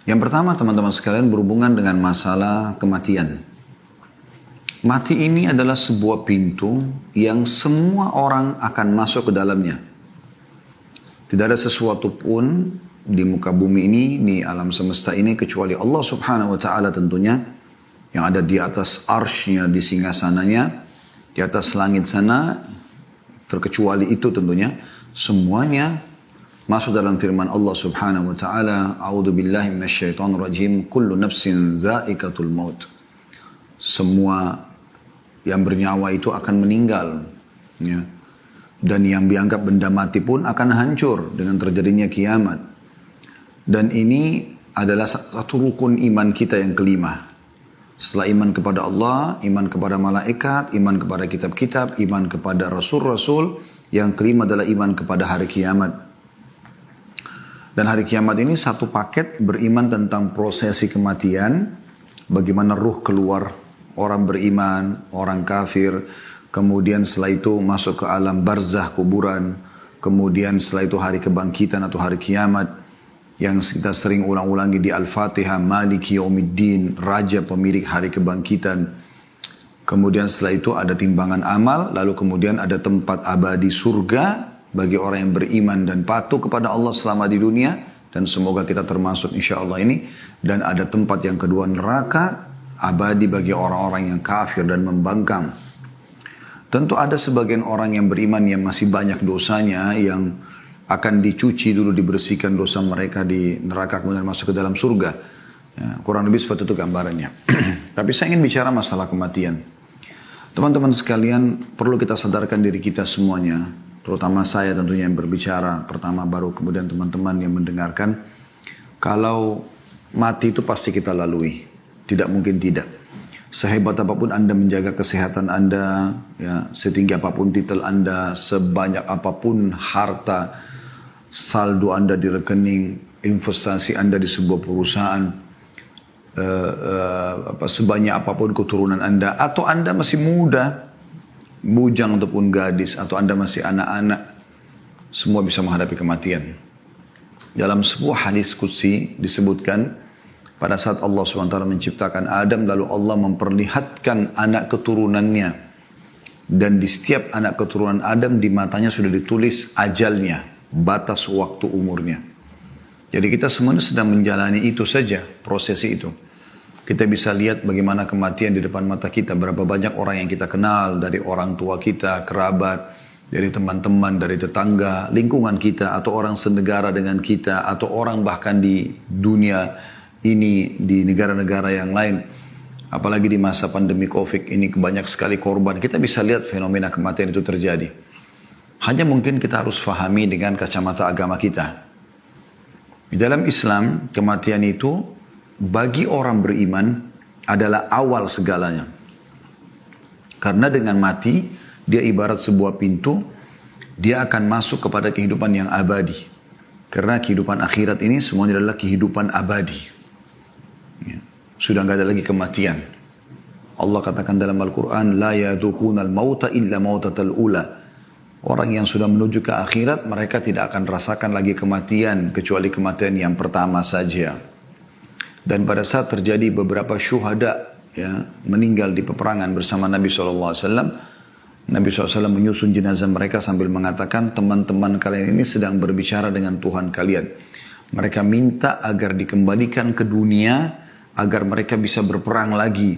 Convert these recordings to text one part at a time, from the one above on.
Yang pertama teman-teman sekalian berhubungan dengan masalah kematian. Mati ini adalah sebuah pintu yang semua orang akan masuk ke dalamnya. Tidak ada sesuatu pun di muka bumi ini, di alam semesta ini, kecuali Allah subhanahu wa ta'ala tentunya, yang ada di atas arsy-Nya, di singgasananya, di atas langit sana, terkecuali itu tentunya, semuanya masuk dalam firman Allah subhanahu wa ta'ala, A'udhu billahi minasyaitonir rajim, kullu nafsin dha'iqatul maut. Semua yang bernyawa itu akan meninggal. Ya. Dan yang dianggap benda mati pun akan hancur dengan terjadinya kiamat. Dan ini adalah satu rukun iman kita yang kelima. Setelah iman kepada Allah, iman kepada malaikat, iman kepada kitab-kitab, iman kepada rasul-rasul, yang kelima adalah iman kepada hari kiamat. Dan hari kiamat ini satu paket beriman tentang prosesi kematian, bagaimana ruh keluar orang beriman, orang kafir, kemudian setelah itu masuk ke alam barzah kuburan, kemudian setelah itu hari kebangkitan atau hari kiamat, yang kita sering ulang-ulangi di Al-Fatihah, Maliki Yaumiddin, Raja pemilik hari kebangkitan. Kemudian setelah itu ada timbangan amal, lalu kemudian ada tempat abadi surga bagi orang yang beriman dan patuh kepada Allah selama di dunia, dan semoga kita termasuk insya Allah ini. Dan ada tempat yang kedua, neraka abadi bagi orang-orang yang kafir dan membangkang. Tentu ada sebagian orang yang beriman yang masih banyak dosanya, yang akan dicuci dulu, dibersihkan dosa mereka di neraka, kemudian masuk ke dalam surga. Ya, kurang lebih seperti itu gambarannya. Tapi saya ingin bicara masalah kematian. Teman-teman sekalian, perlu kita sadarkan diri kita semuanya, terutama saya tentunya yang berbicara pertama, baru kemudian teman-teman yang mendengarkan, kalau mati itu pasti kita lalui. Tidak mungkin tidak. Sehebat apapun Anda menjaga kesehatan Anda, ya, setinggi apapun titel Anda, sebanyak apapun harta, saldo Anda di rekening, investasi Anda di sebuah perusahaan, sebanyak apapun keturunan Anda, atau Anda masih muda, bujang ataupun gadis, atau Anda masih anak-anak, semua bisa menghadapi kematian. Dalam sebuah hadis qudsi disebutkan, pada saat Allah SWT menciptakan Adam, lalu Allah memperlihatkan anak keturunannya. Dan di setiap anak keturunan Adam, di matanya sudah ditulis ajalnya, batas waktu umurnya. Jadi kita semuanya sedang menjalani itu saja, prosesi itu. Kita bisa lihat bagaimana kematian di depan mata kita. Berapa banyak orang yang kita kenal, dari orang tua kita, kerabat, dari teman-teman, dari tetangga, lingkungan kita, atau orang senegara dengan kita, atau orang bahkan di dunia ini, di negara-negara yang lain. Apalagi di masa pandemi Covid ini banyak sekali korban. Kita bisa lihat fenomena kematian itu terjadi. Hanya mungkin kita harus fahami dengan kacamata agama kita. Di dalam Islam, kematian itu bagi orang beriman adalah awal segalanya. Karena dengan mati, dia ibarat sebuah pintu, dia akan masuk kepada kehidupan yang abadi. Karena kehidupan akhirat ini semuanya adalah kehidupan abadi. Sudah nggak ada lagi kematian. Allah katakan dalam Al-Quran, La yadhukunal mauta illa mautatal ula. Orang yang sudah menuju ke akhirat, mereka tidak akan rasakan lagi kematian, kecuali kematian yang pertama saja. Dan pada saat terjadi beberapa syuhada, ya, meninggal di peperangan bersama Nabi SAW, Nabi SAW menyusun jenazah mereka sambil mengatakan, teman-teman kalian ini sedang berbicara dengan Tuhan kalian. Mereka minta agar dikembalikan ke dunia, agar mereka bisa berperang lagi.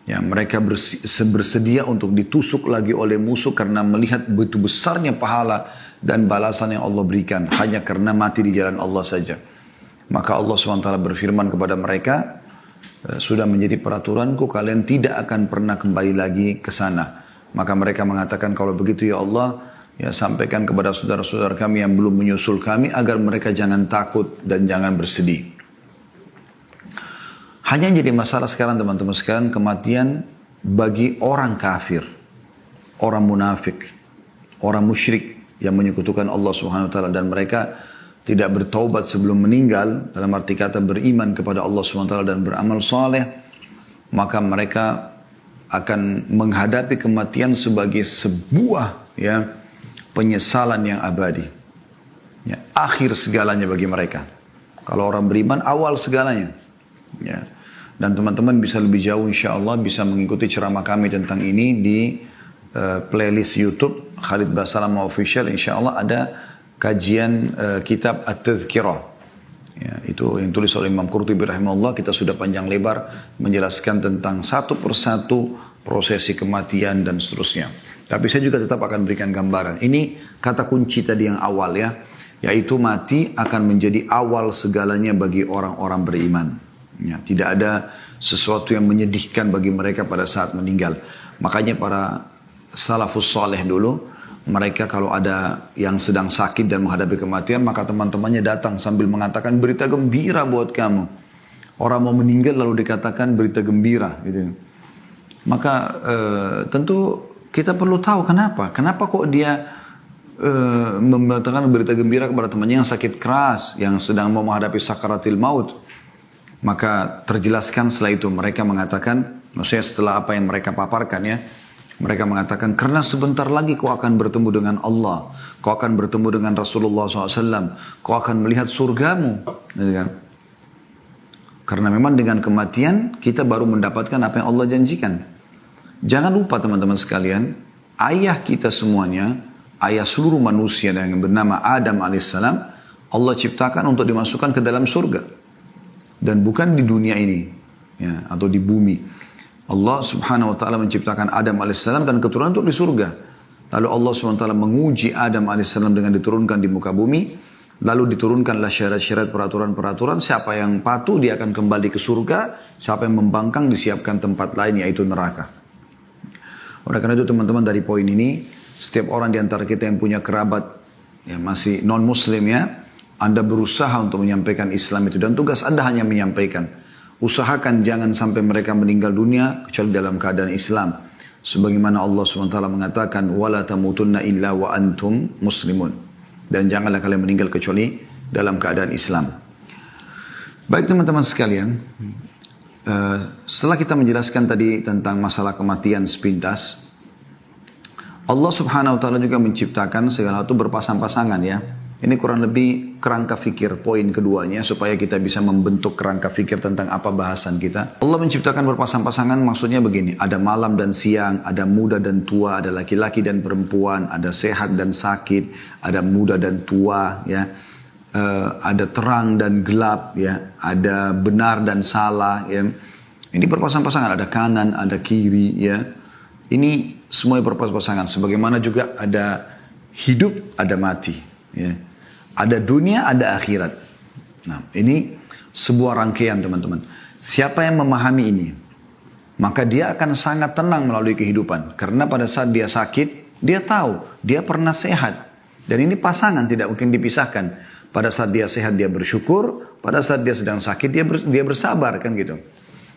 Ya, mereka bersedia untuk ditusuk lagi oleh musuh karena melihat begitu besarnya pahala dan balasan yang Allah berikan hanya karena mati di jalan Allah saja. Maka Allah SWT berfirman kepada mereka, sudah menjadi peraturanku, kalian tidak akan pernah kembali lagi ke sana. Maka mereka mengatakan, kalau begitu ya Allah, ya sampaikan kepada saudara-saudara kami yang belum menyusul kami agar mereka jangan takut dan jangan bersedih. Hanya yang jadi masalah sekarang teman-teman sekalian, kematian bagi orang kafir, orang munafik, orang musyrik yang menyekutukan Allah Subhanahu wa taala, dan mereka tidak bertaubat sebelum meninggal, dalam arti kata beriman kepada Allah Subhanahu wa taala dan beramal saleh, maka mereka akan menghadapi kematian sebagai sebuah, ya, penyesalan yang abadi. Ya, akhir segalanya bagi mereka. Kalau orang beriman awal segalanya. Ya. Dan teman-teman bisa lebih jauh insya Allah bisa mengikuti ceramah kami tentang ini di playlist YouTube Khalid Basalamah Official. Insya Allah ada kajian kitab At-Tadhkirah. Ya, itu yang tulis oleh Imam Qurtubi rahimahullah. Kita sudah panjang lebar menjelaskan tentang satu persatu prosesi kematian dan seterusnya. Tapi saya juga tetap akan berikan gambaran. Ini kata kunci tadi yang awal ya. Yaitu mati akan menjadi awal segalanya bagi orang-orang beriman. Ya, tidak ada sesuatu yang menyedihkan bagi mereka pada saat meninggal. Makanya para salafus saleh dulu, mereka kalau ada yang sedang sakit dan menghadapi kematian, maka teman-temannya datang sambil mengatakan berita gembira buat kamu. Orang mau meninggal lalu dikatakan berita gembira. Gitu. Maka tentu kita perlu tahu kenapa. Kenapa kok dia mengatakan berita gembira kepada temannya yang sakit keras, yang sedang mau menghadapi sakaratil maut. Maka terjelaskan setelah itu mereka mengatakan, maksudnya setelah apa yang mereka paparkan ya, mereka mengatakan karena sebentar lagi kau akan bertemu dengan Allah, kau akan bertemu dengan Rasulullah SAW, kau akan melihat surgamu. Karena memang dengan kematian kita baru mendapatkan apa yang Allah janjikan. Jangan lupa teman-teman sekalian, ayah kita semuanya, ayah seluruh manusia yang bernama Adam alaihissalam, Allah ciptakan untuk dimasukkan ke dalam surga. Dan bukan di dunia ini ya, atau di bumi. Allah subhanahu wa ta'ala menciptakan Adam alaihissalam dan keturunan untuk di surga. Lalu Allah subhanahu wa ta'ala menguji Adam alaihissalam dengan diturunkan di muka bumi. Lalu diturunkanlah syarat-syarat peraturan-peraturan. Siapa yang patuh dia akan kembali ke surga. Siapa yang membangkang disiapkan tempat lain yaitu neraka. Oleh karena itu teman-teman dari poin ini, setiap orang di antara kita yang punya kerabat yang masih non-muslim ya, Anda berusaha untuk menyampaikan Islam itu. Dan tugas Anda hanya menyampaikan. Usahakan jangan sampai mereka meninggal dunia kecuali dalam keadaan Islam. Sebagaimana Allah SWT mengatakan, وَلَا تَمُوتُنَّ إِلَّا وَأَنْتُمْ مُسْلِمُونَ. Dan janganlah kalian meninggal kecuali dalam keadaan Islam. Baik teman-teman sekalian. Setelah kita menjelaskan tadi tentang masalah kematian sepintas. Allah Subhanahu Wa Taala juga menciptakan segala sesuatu berpasang-pasangan ya. Ini kurang lebih kerangka fikir poin keduanya supaya kita bisa membentuk kerangka fikir tentang apa bahasan kita. Allah menciptakan berpasang-pasangan maksudnya begini. Ada malam dan siang, ada muda dan tua, ada laki-laki dan perempuan, ada sehat dan sakit, ada muda dan tua, ya, ada terang dan gelap, ya, ada benar dan salah, ya. Ini berpasang-pasangan, ada kanan, ada kiri, ya. Ini semua berpasang-pasangan. Sebagaimana juga ada hidup, ada mati, ya. Ada dunia, ada akhirat. Nah, ini sebuah rangkaian teman-teman. Siapa yang memahami ini, maka dia akan sangat tenang melalui kehidupan. Karena pada saat dia sakit, dia tahu, dia pernah sehat. Dan ini pasangan, tidak mungkin dipisahkan. Pada saat dia sehat, dia bersyukur. Pada saat dia sedang sakit, dia bersabar, kan gitu.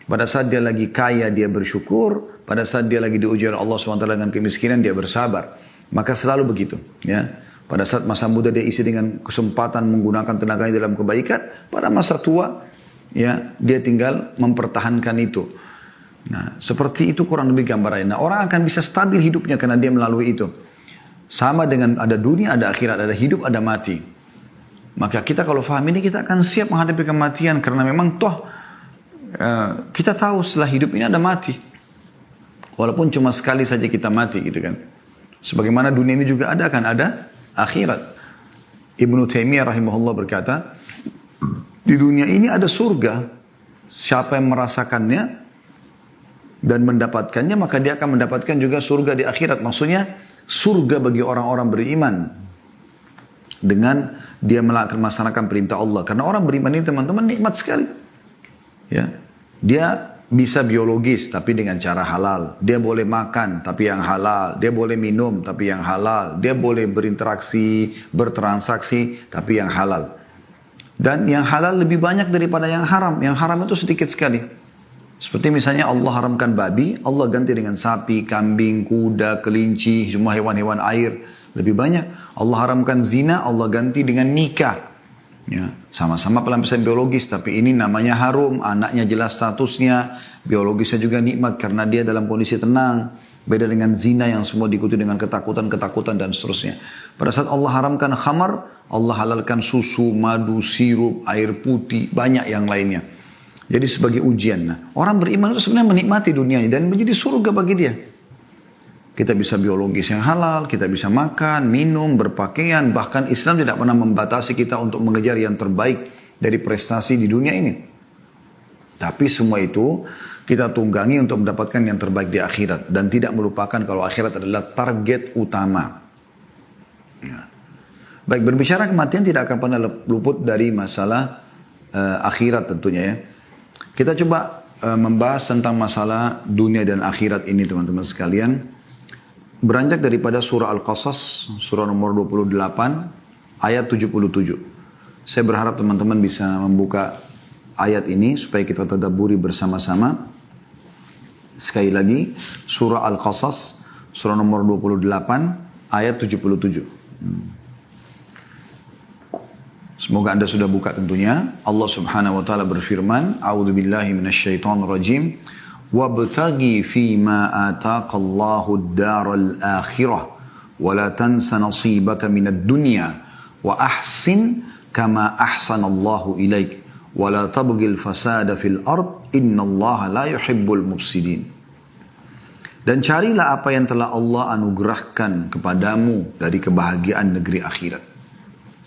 Pada saat dia lagi kaya, dia bersyukur. Pada saat dia lagi diuji oleh Allah SWT dengan kemiskinan, dia bersabar. Maka selalu begitu, ya. Pada saat masa muda dia isi dengan kesempatan menggunakan tenaganya dalam kebaikan. Pada masa tua, ya, dia tinggal mempertahankan itu. Nah, seperti itu kurang lebih gambarannya. Nah, orang akan bisa stabil hidupnya karena dia melalui itu. Sama dengan ada dunia, ada akhirat, ada hidup, ada mati. Maka kita kalau faham ini, kita akan siap menghadapi kematian. Karena memang toh, kita tahu setelah hidup ini ada mati. Walaupun cuma sekali saja kita mati gitu kan. Sebagaimana dunia ini juga ada, kan ada akhirat. Ibnu Taimiyah rahimahullah berkata, di dunia ini ada surga. Siapa yang merasakannya dan mendapatkannya, maka dia akan mendapatkan juga surga di akhirat. Maksudnya surga bagi orang-orang beriman dengan dia melaksanakan perintah Allah. Karena orang beriman ini teman-teman nikmat sekali. Ya, dia bisa biologis tapi dengan cara halal. Dia boleh makan tapi yang halal. Dia boleh minum tapi yang halal. Dia boleh berinteraksi, bertransaksi tapi yang halal. Dan yang halal lebih banyak daripada yang haram. Yang haram itu sedikit sekali. Seperti misalnya Allah haramkan babi, Allah ganti dengan sapi, kambing, kuda, kelinci, semua hewan-hewan air. Lebih banyak. Allah haramkan zina, Allah ganti dengan nikah. Ya, sama-sama pelampiasan biologis, tapi ini namanya harum, anaknya jelas statusnya, biologisnya juga nikmat karena dia dalam kondisi tenang. Beda dengan zina yang semua diikuti dengan ketakutan dan seterusnya. Pada saat Allah haramkan khamar, Allah halalkan susu, madu, sirup, air putih, banyak yang lainnya. Jadi sebagai ujian. Nah, orang beriman itu sebenarnya menikmati dunia ini dan menjadi surga bagi dia. Kita bisa biologis yang halal, kita bisa makan, minum, berpakaian. Bahkan Islam tidak pernah membatasi kita untuk mengejar yang terbaik dari prestasi di dunia ini. Tapi semua itu kita tunggangi untuk mendapatkan yang terbaik di akhirat. Dan tidak melupakan kalau akhirat adalah target utama. Ya. Baik, berbicara kematian tidak akan pernah luput dari masalah akhirat tentunya ya. Kita coba membahas tentang masalah dunia dan akhirat ini teman-teman sekalian. Beranjak daripada surah Al-Qasas, surah nomor 28, ayat 77. Saya berharap teman-teman bisa membuka ayat ini supaya kita tadabburi bersama-sama. Sekali lagi, surah Al-Qasas, surah nomor 28, ayat 77. Semoga Anda sudah buka tentunya. Allah Subhanahu wa taala berfirman, A'udzubillahi minasyaitonirrajim. Wabtaghi fima ataqallahu ad-daral akhirah wa la tansa nasibaka minad dunya wa ahsin kama ahsanallahu ilaik wa la tabghil fasada fil ard innallaha la yuhibbul mufsidin. Dan carilah apa yang telah Allah anugerahkan kepadamu dari kebahagiaan negeri akhirat.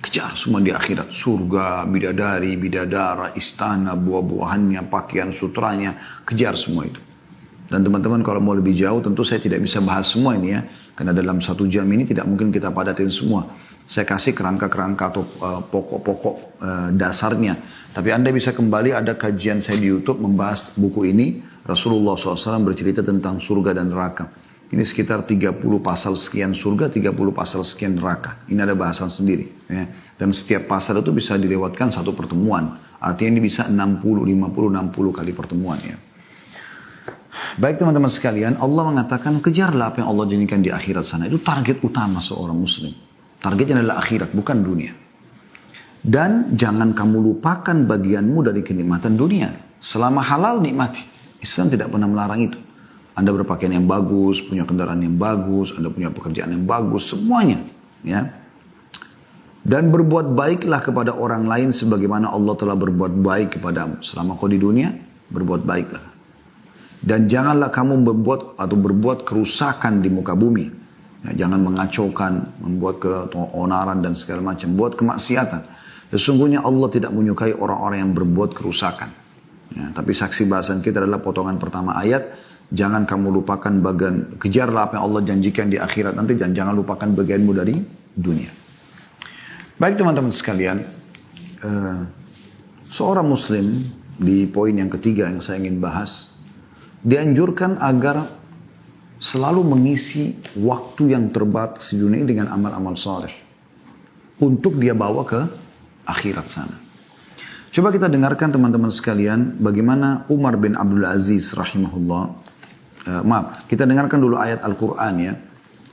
Kejar semua di akhirat. Surga, bidadari, bidadara, istana, buah-buahannya, pakaian sutranya. Kejar semua itu. Dan teman-teman kalau mau lebih jauh tentu saya tidak bisa bahas semua ini ya. Karena dalam 1 jam ini tidak mungkin kita padatin semua. Saya kasih kerangka-kerangka atau pokok-pokok dasarnya. Tapi Anda bisa kembali ada kajian saya di YouTube membahas buku ini. Rasulullah SAW bercerita tentang surga dan neraka. Ini sekitar 30 pasal sekian surga, 30 pasal sekian neraka. Ini ada bahasan sendiri. Ya. Dan setiap pasal itu bisa dilewatkan satu pertemuan. Artinya ini bisa 60, 50, 60 kali pertemuan. Ya. Baik teman-teman sekalian, Allah mengatakan kejarlah apa yang Allah janjikan di akhirat sana. Itu target utama seorang muslim. Targetnya adalah akhirat, bukan dunia. Dan jangan kamu lupakan bagianmu dari kenikmatan dunia. Selama halal nikmati. Islam tidak pernah melarang itu. Anda berpakaian yang bagus, punya kendaraan yang bagus, Anda punya pekerjaan yang bagus, semuanya. Ya. Dan berbuat baiklah kepada orang lain sebagaimana Allah telah berbuat baik kepadamu. Selama kau di dunia, berbuat baiklah. Dan janganlah kamu berbuat kerusakan di muka bumi. Ya, jangan mengacaukan, membuat keonaran dan segala macam. Buat kemaksiatan. Sesungguhnya Allah tidak menyukai orang-orang yang berbuat kerusakan. Ya, tapi saksi bahasan kita adalah potongan pertama ayat. Jangan kamu lupakan bagian, kejarlah apa yang Allah janjikan di akhirat nanti dan jangan lupakan bagianmu dari dunia. Baik teman-teman sekalian, seorang muslim di poin yang ketiga yang saya ingin bahas, dianjurkan agar selalu mengisi waktu yang terbatas di dunia dengan amal-amal saleh untuk dia bawa ke akhirat sana. Coba kita dengarkan teman-teman sekalian bagaimana Umar bin Abdul Aziz rahimahullah. Kita dengarkan dulu ayat Al-Quran ya.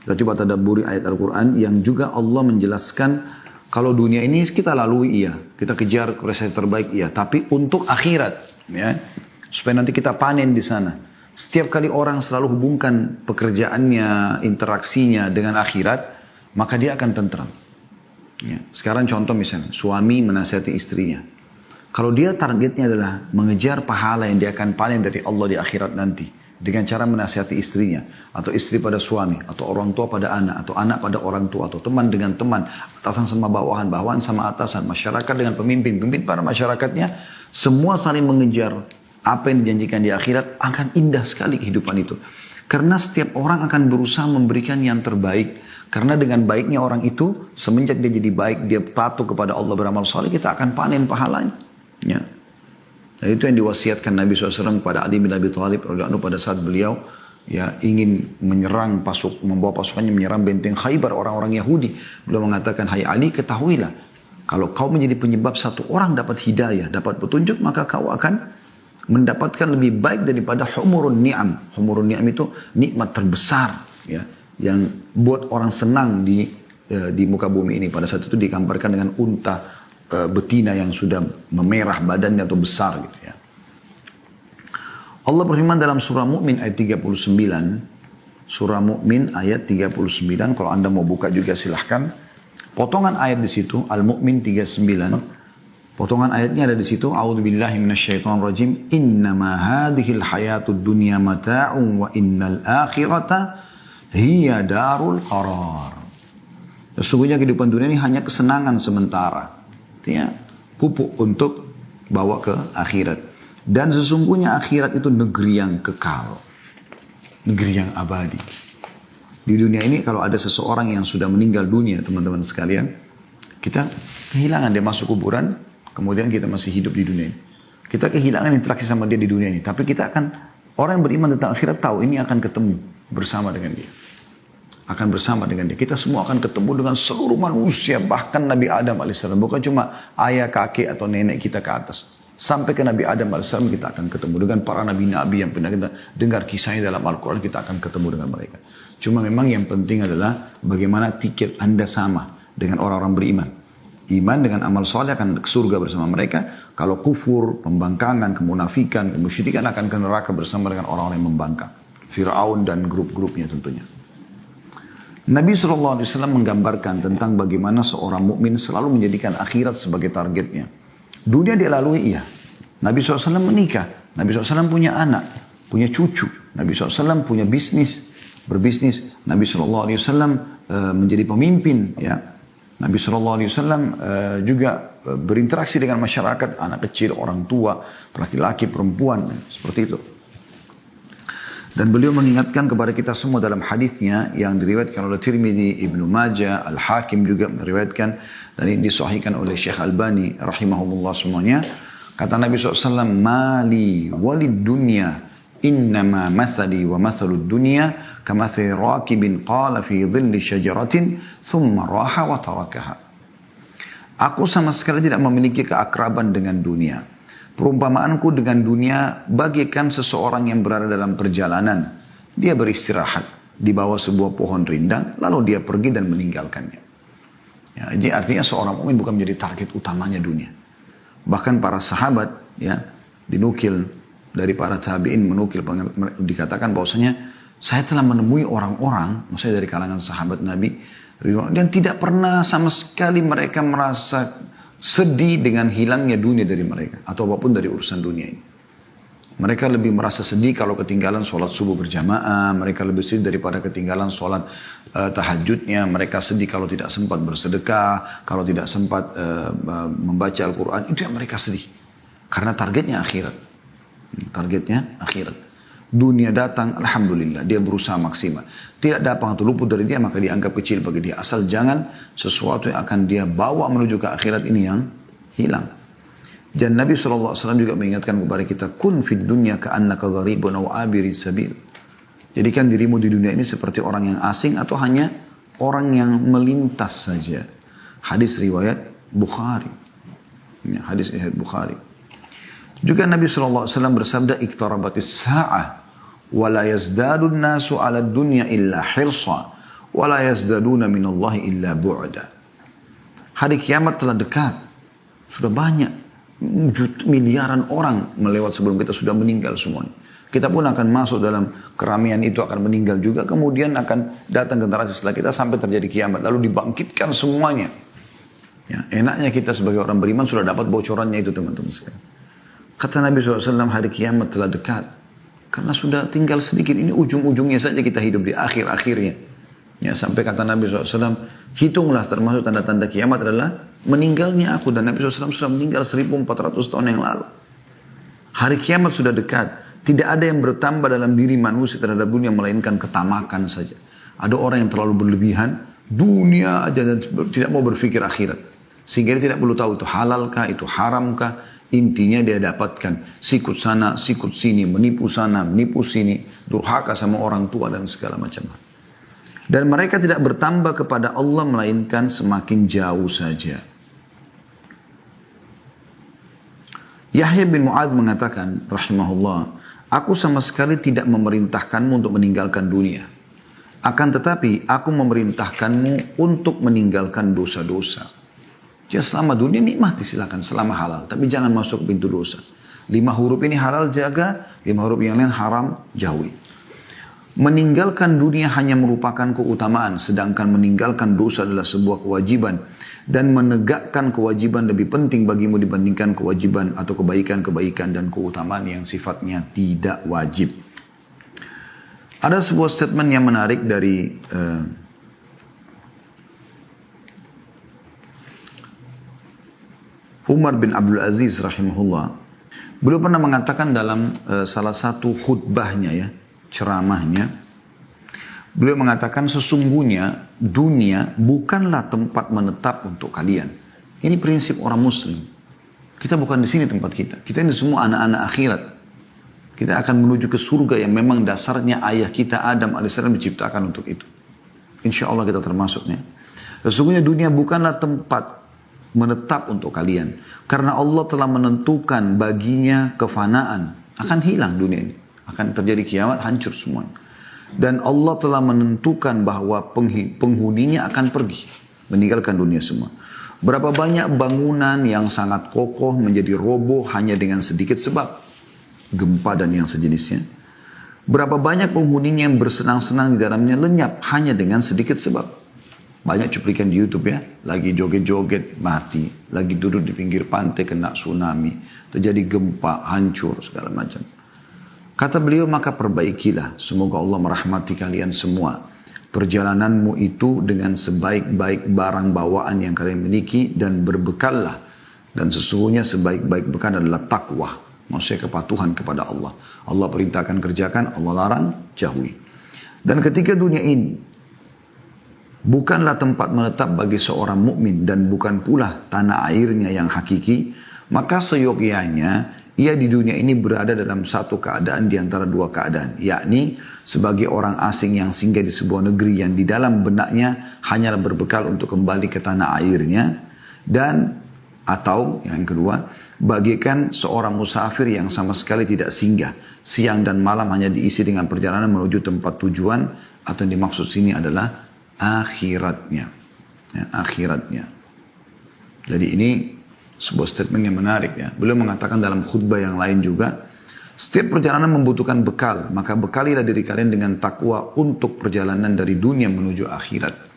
Kita coba tadabburi ayat Al-Quran yang juga Allah menjelaskan kalau dunia ini kita lalui iya. Kita kejar prestasi terbaik iya. Tapi untuk akhirat ya. Supaya nanti kita panen di sana. Setiap kali orang selalu hubungkan pekerjaannya, interaksinya dengan akhirat, maka dia akan tentram. Ya. Sekarang contoh misalnya, suami menasihati istrinya. Kalau dia targetnya adalah mengejar pahala yang dia akan panen dari Allah di akhirat nanti. Dengan cara menasihati istrinya, atau istri pada suami, atau orang tua pada anak, atau anak pada orang tua, atau teman dengan teman, atasan sama bawahan, bawahan sama atasan, masyarakat dengan pemimpin, pemimpin pada masyarakatnya, semua saling mengejar apa yang dijanjikan di akhirat, akan indah sekali kehidupan itu. Karena setiap orang akan berusaha memberikan yang terbaik. Karena dengan baiknya orang itu, semenjak dia jadi baik, dia patuh kepada Allah beramal saleh, kita akan panen pahalanya. Ya. Dan itu yang diwasiatkan Nabi SAW kepada Ali bin Abi Thalib pada saat beliau ya ingin menyerang membawa pasukannya menyerang benteng Khaybar orang-orang Yahudi. Beliau mengatakan, hai Ali, ketahuilah kalau kau menjadi penyebab satu orang dapat hidayah, dapat petunjuk, maka kau akan mendapatkan lebih baik daripada humurun ni'am. Humurun ni'am itu nikmat terbesar ya, yang buat orang senang di muka bumi ini. Pada saat itu digambarkan dengan unta betina yang sudah memerah badannya atau besar gitu ya. Allah berfirman dalam surah Mu'min ayat 39, Surah Mu'min ayat 39. Kalau Anda mau buka juga silahkan. Potongan ayat di situ, Al-Mu'min 39. Potongan ayatnya ada di situ. A'udzubillahi minasyaitonirrajim. Innama hadhil hayatud dunya mata'un wa innal akhirata hiya darul qarar. Sesungguhnya kehidupan dunia ini hanya kesenangan sementara. Artinya pupuk untuk bawa ke akhirat. Dan sesungguhnya akhirat itu negeri yang kekal. Negeri yang abadi. Di dunia ini kalau ada seseorang yang sudah meninggal dunia, teman-teman sekalian, kita kehilangan dia masuk kuburan, kemudian kita masih hidup di dunia ini. Kita kehilangan interaksi sama dia di dunia ini. Tapi kita akan, orang yang beriman tentang akhirat tahu ini akan ketemu bersama dengan dia. Akan bersama dengan dia. Kita semua akan ketemu dengan seluruh manusia, bahkan Nabi Adam AS. Bukan cuma ayah, kakek, atau nenek kita ke atas. Sampai ke Nabi Adam AS kita akan ketemu dengan para nabi-nabi yang pernah kita dengar kisahnya dalam Al-Quran, kita akan ketemu dengan mereka. Cuma memang yang penting adalah bagaimana tiket Anda sama dengan orang-orang beriman. Iman dengan amal soleh akan ke surga bersama mereka. Kalau kufur, pembangkangan, kemunafikan, kemusyrikan akan ke neraka bersama dengan orang-orang yang membangkang. Fir'aun dan grup-grupnya tentunya. Nabi SAW menggambarkan tentang bagaimana seorang mukmin selalu menjadikan akhirat sebagai targetnya. Dunia dia lalui iya. Nabi SAW menikah. Nabi SAW punya anak, punya cucu. Nabi SAW punya bisnis. Berbisnis. Nabi SAW menjadi pemimpin. Ya. Nabi SAW juga berinteraksi dengan masyarakat. Anak kecil, orang tua, laki-laki, perempuan. Seperti itu. Dan beliau mengingatkan kepada kita semua dalam hadisnya yang diriwayatkan oleh Tirmidzi, Ibnu Majah, Al-Hakim juga meriwayatkan. Dan ini disahihkan oleh Syekh Albani rahimahumullah semuanya. Kata Nabi SAW, Mali walid dunya. Innama mathali wa mathalud dunya kamathali rakibin qala fi dhilli syajaratin thumma raha wa tarakaha. Aku sama sekali tidak memiliki keakraban dengan dunia. Perumpamaanku dengan dunia bagaikan seseorang yang berada dalam perjalanan. Dia beristirahat di bawah sebuah pohon rindang lalu dia pergi dan meninggalkannya. Ya, jadi artinya seorang mukmin bukan menjadi target utamanya dunia. Bahkan para sahabat ya dinukil dari para tabi'in dikatakan bahwasanya saya telah menemui orang-orang, maksudnya dari kalangan sahabat Nabi, dan tidak pernah sama sekali mereka merasa sedih dengan hilangnya dunia dari mereka, atau apapun dari urusan dunia ini. Mereka lebih merasa sedih kalau ketinggalan sholat subuh berjamaah, mereka lebih sedih daripada ketinggalan sholat tahajudnya, mereka sedih kalau tidak sempat bersedekah, kalau tidak sempat membaca Al-Quran, itu yang mereka sedih. Karena targetnya akhirat. Targetnya akhirat. Dunia datang, alhamdulillah, dia berusaha maksimal. Tidak dapat atau luput dari dia, maka dianggap kecil bagi dia. Asal jangan sesuatu yang akan dia bawa menuju ke akhirat ini yang hilang. Dan Nabi SAW juga mengingatkan kepada kita, kun fid dunya ka'annaka gharibun aw abiri sabil. Jadikan dirimu di dunia ini seperti orang yang asing atau hanya orang yang melintas saja. Hadis riwayat Bukhari. Hadis riwayat Bukhari. Juga Nabi SAW bersabda, iktarabatis sa'ah, wa la yazdadun nasu ala dunya illa hirsa, wa la yazdaduna minallahi illa bu'da. Hari kiamat telah dekat. Sudah banyak, miliaran orang melewat sebelum kita sudah meninggal semuanya. Kita pun akan masuk dalam keramaian itu, akan meninggal juga. Kemudian akan datang generasi setelah kita sampai terjadi kiamat. Lalu dibangkitkan semuanya. Ya, enaknya kita sebagai orang beriman sudah dapat bocorannya itu teman-teman sekalian. Kata Nabi SAW, hari kiamat telah dekat. Karena sudah tinggal sedikit. Ini ujung-ujungnya saja kita hidup di akhir-akhirnya. Ya, sampai kata Nabi SAW, hitunglah termasuk tanda-tanda kiamat adalah meninggalnya aku. Dan Nabi SAW sudah meninggal 1400 tahun yang lalu. Hari kiamat sudah dekat. Tidak ada yang bertambah dalam diri manusia terhadap dunia melainkan ketamakan saja. Ada orang yang terlalu berlebihan. Dunia aja dan tidak mau berpikir akhirat. Sehingga dia tidak perlu tahu itu halalkah, itu haramkah. Intinya dia dapatkan sikut sana, sikut sini, menipu sana, menipu sini, durhaka sama orang tua dan segala macam. Dan mereka tidak bertambah kepada Allah melainkan semakin jauh saja. Yahya bin Mu'adz mengatakan, rahimahullah, aku sama sekali tidak memerintahkanmu untuk meninggalkan dunia. Akan tetapi aku memerintahkanmu untuk meninggalkan dosa-dosa. Ya selama dunia nikmati silakan, selama halal. Tapi jangan masuk pintu dosa. 5 huruf ini halal jaga, 5 huruf yang lain haram jauhi. Meninggalkan dunia hanya merupakan keutamaan, sedangkan meninggalkan dosa adalah sebuah kewajiban. Dan menegakkan kewajiban lebih penting bagimu dibandingkan kewajiban atau kebaikan-kebaikan dan keutamaan yang sifatnya tidak wajib. Ada sebuah statement yang menarik dari Umar bin Abdul Aziz rahimahullah. Beliau pernah mengatakan dalam salah satu khutbahnya ya, ceramahnya. Beliau mengatakan sesungguhnya dunia bukanlah tempat menetap untuk kalian. Ini prinsip orang muslim. Kita bukan di sini tempat kita. Kita ini semua anak-anak akhirat. Kita akan menuju ke surga yang memang dasarnya ayah kita Adam alaihissalam diciptakan untuk itu. Insya Allah kita termasuknya. Sesungguhnya dunia bukanlah tempat menetap untuk kalian. Karena Allah telah menentukan baginya kefanaan. Akan hilang dunia ini. Akan terjadi kiamat, hancur semuanya. Dan Allah telah menentukan bahwa penghuninya akan pergi. Meninggalkan dunia semua. Berapa banyak bangunan yang sangat kokoh menjadi roboh hanya dengan sedikit sebab. Gempa dan yang sejenisnya. Berapa banyak penghuninya yang bersenang-senang di dalamnya lenyap hanya dengan sedikit sebab. Banyak cuplikan di YouTube ya. Lagi joget-joget mati. Lagi duduk di pinggir pantai kena tsunami. Terjadi gempa, hancur segala macam. Kata beliau, maka perbaikilah. Semoga Allah merahmati kalian semua. Perjalananmu itu dengan sebaik-baik barang bawaan yang kalian miliki dan berbekallah. Dan sesungguhnya sebaik-baik bekal adalah takwa. Maksudnya kepatuhan kepada Allah. Allah perintahkan kerjakan, Allah larang jauhi. Dan ketika dunia ini bukanlah tempat menetap bagi seorang mukmin dan bukan pula tanah airnya yang hakiki, maka seyogyanya ia di dunia ini berada dalam satu keadaan di antara dua keadaan, yakni sebagai orang asing yang singgah di sebuah negeri yang di dalam benaknya hanyalah berbekal untuk kembali ke tanah airnya, dan atau yang kedua, bagaikan seorang musafir yang sama sekali tidak singgah, siang dan malam hanya diisi dengan perjalanan menuju tempat tujuan, atau yang dimaksud sini adalah akhiratnya. Ya, akhiratnya. Jadi ini sebuah statement yang menarik ya. Beliau mengatakan dalam khutbah yang lain juga, setiap perjalanan membutuhkan bekal, maka bekalilah diri kalian dengan takwa untuk perjalanan dari dunia menuju akhirat.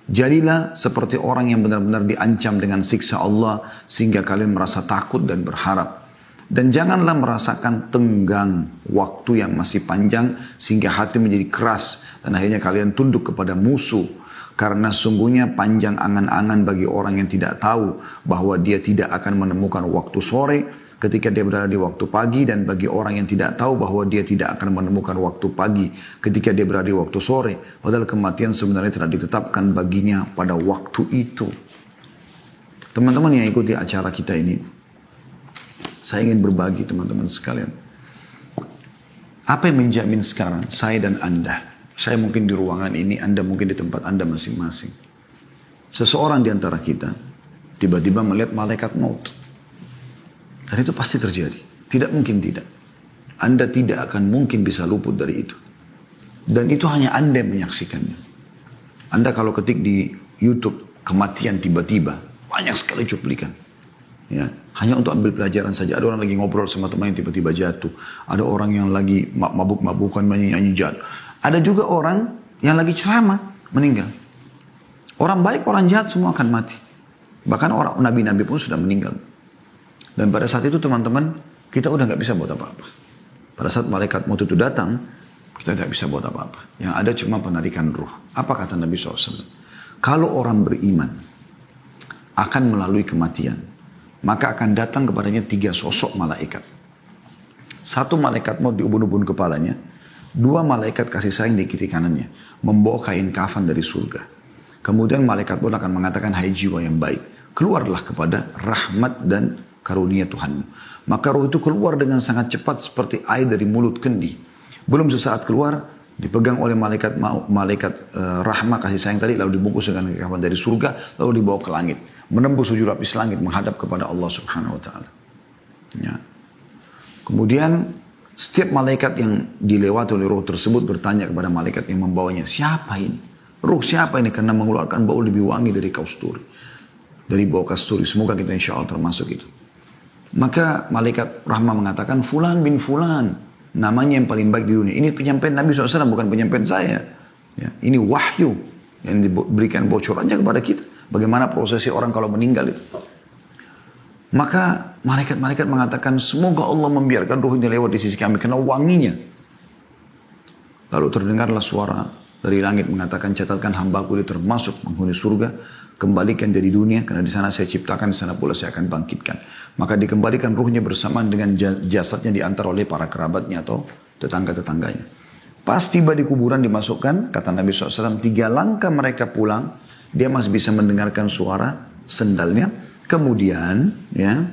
Jadilah seperti orang yang benar-benar diancam dengan siksa Allah sehingga kalian merasa takut dan berharap. Dan janganlah merasakan tenggang waktu yang masih panjang sehingga hati menjadi keras dan akhirnya kalian tunduk kepada musuh. Karena sungguhnya panjang angan-angan bagi orang yang tidak tahu bahwa dia tidak akan menemukan waktu sore ketika dia berada di waktu pagi, dan bagi orang yang tidak tahu bahwa dia tidak akan menemukan waktu pagi ketika dia berada di waktu sore. Padahal kematian sebenarnya telah ditetapkan baginya pada waktu itu. Teman-teman yang ikuti acara kita ini, saya ingin berbagi teman-teman sekalian. Apa yang menjamin sekarang saya dan Anda? Saya mungkin di ruangan ini, Anda mungkin di tempat Anda masing-masing. Seseorang di antara kita tiba-tiba melihat malaikat maut. Dan itu pasti terjadi. Tidak mungkin tidak. Anda tidak akan mungkin bisa luput dari itu. Dan itu hanya Anda yang menyaksikannya. Anda kalau ketik di YouTube kematian tiba-tiba, banyak sekali cuplikan. Ya, hanya untuk ambil pelajaran saja. Ada orang lagi ngobrol sama teman yang tiba-tiba jatuh. Ada orang yang lagi mabuk-mabukan nyanyi-nyanyi jatuh. Ada juga orang yang lagi ceramah meninggal. Orang baik, orang jahat semua akan mati. Bahkan orang nabi-nabi pun sudah meninggal. Dan pada saat itu teman-teman, kita udah nggak bisa buat apa-apa. Pada saat malaikat maut itu datang, kita nggak bisa buat apa-apa. Yang ada cuma penarikan ruh. Apa kata Nabi SAW? Kalau orang beriman akan melalui kematian, maka akan datang kepadanya 3 sosok malaikat. 1 malaikat maut di ubun-ubun kepalanya, 2 malaikat kasih sayang di kiri kanannya, membawa kain kafan dari surga. Kemudian malaikat pun akan mengatakan, hai jiwa yang baik, keluarlah kepada rahmat dan karunia Tuhanmu. Maka roh itu keluar dengan sangat cepat seperti air dari mulut kendi. Belum sesaat keluar, dipegang oleh malaikat rahmat kasih sayang tadi, lalu dibungkus dengan kain kafan dari surga, lalu dibawa ke langit, menembus 7 lapis langit, menghadap kepada Allah Subhanahu Wa Taala. Ya. Kemudian setiap malaikat yang dilewati oleh roh tersebut bertanya kepada malaikat yang membawanya, siapa ini? Roh siapa ini? Karena mengeluarkan bau lebih wangi dari kasturi. Dari bau kasturi. Semoga kita insya Allah termasuk itu. Maka malaikat rahmah mengatakan, Fulan bin Fulan. namanya yang paling baik di dunia. Ini penyampaian Nabi SAW, bukan penyampaian saya. Ya, ini wahyu yang diberikan bocorannya kepada kita. Bagaimana prosesi orang kalau meninggal itu. Maka malaikat-malaikat mengatakan, semoga Allah membiarkan ruhnya lewat di sisi kami, karena wanginya. Lalu terdengarlah suara dari langit mengatakan, catatkan hambaku dia termasuk penghuni surga, kembalikan dari dunia, karena di sana saya ciptakan, di sana pula saya akan bangkitkan. Maka dikembalikan ruhnya bersamaan dengan jasadnya diantar oleh para kerabatnya atau tetangga-tetangganya. Pas tiba di kuburan dimasukkan, kata Nabi SAW, 3 langkah mereka pulang, dia masih bisa mendengarkan suara sendalnya. Kemudian, ya,